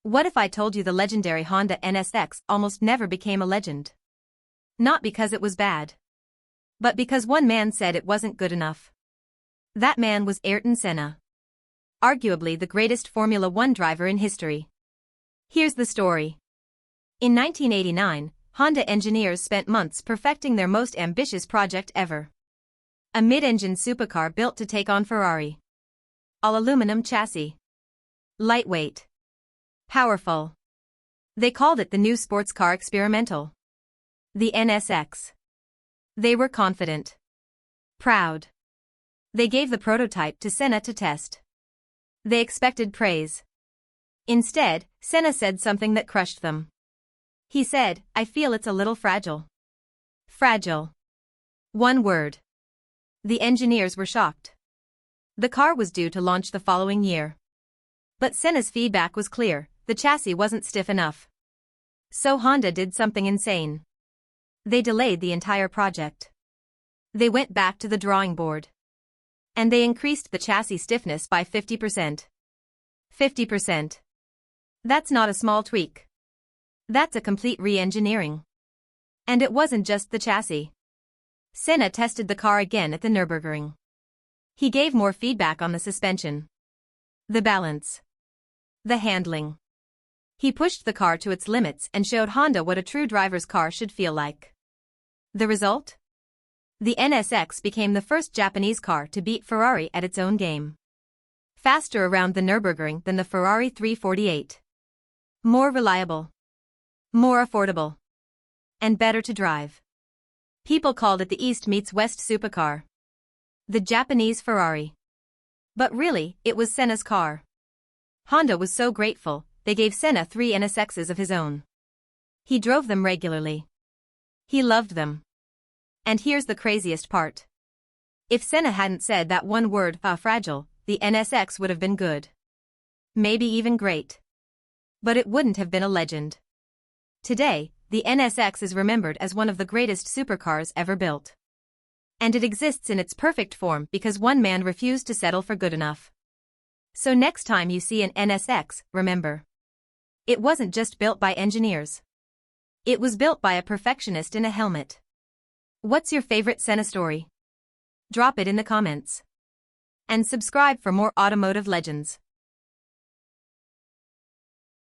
What if I told you the legendary Honda NSX almost never became a legend? Not because it was bad, but because one man said it wasn't good enough. That man was Ayrton Senna, arguably the greatest Formula One driver in history. Here's the story. In 1989, Honda engineers spent months perfecting their most ambitious project ever. A mid-engine supercar built to take on Ferrari. All-aluminum chassis. Lightweight. Powerful. They called it the new sports car experimental. The NSX. They were confident. Proud. They gave the prototype to Senna to test. They expected praise. Instead, Senna said something that crushed them. He said, "I feel it's a little fragile." Fragile. One word. The engineers were shocked. The car was due to launch the following year. But Senna's feedback was clear: the chassis wasn't stiff enough. So Honda did something insane. They delayed the entire project. They went back to the drawing board. And they increased the chassis stiffness by 50%. 50%. That's not a small tweak. That's a complete re-engineering. And it wasn't just the chassis. Senna tested the car again at the Nürburgring. He gave more feedback on the suspension, the balance, the handling. He pushed the car to its limits and showed Honda what a true driver's car should feel like. The result? The NSX became the first Japanese car to beat Ferrari at its own game. Faster around the Nürburgring than the Ferrari 348. More reliable. More affordable. And better to drive. People called it the East meets West supercar. The Japanese Ferrari. But really, it was Senna's car. Honda was so grateful, they gave Senna 3 NSXs of his own. He drove them regularly. He loved them. And here's the craziest part. If Senna hadn't said that one word, fragile, the NSX would have been good. Maybe even great. But it wouldn't have been a legend. Today, the NSX is remembered as one of the greatest supercars ever built. And it exists in its perfect form because one man refused to settle for good enough. So next time you see an NSX, remember. It wasn't just built by engineers. It was built by a perfectionist in a helmet. What's your favorite Senna story? Drop it in the comments. And subscribe for more automotive legends.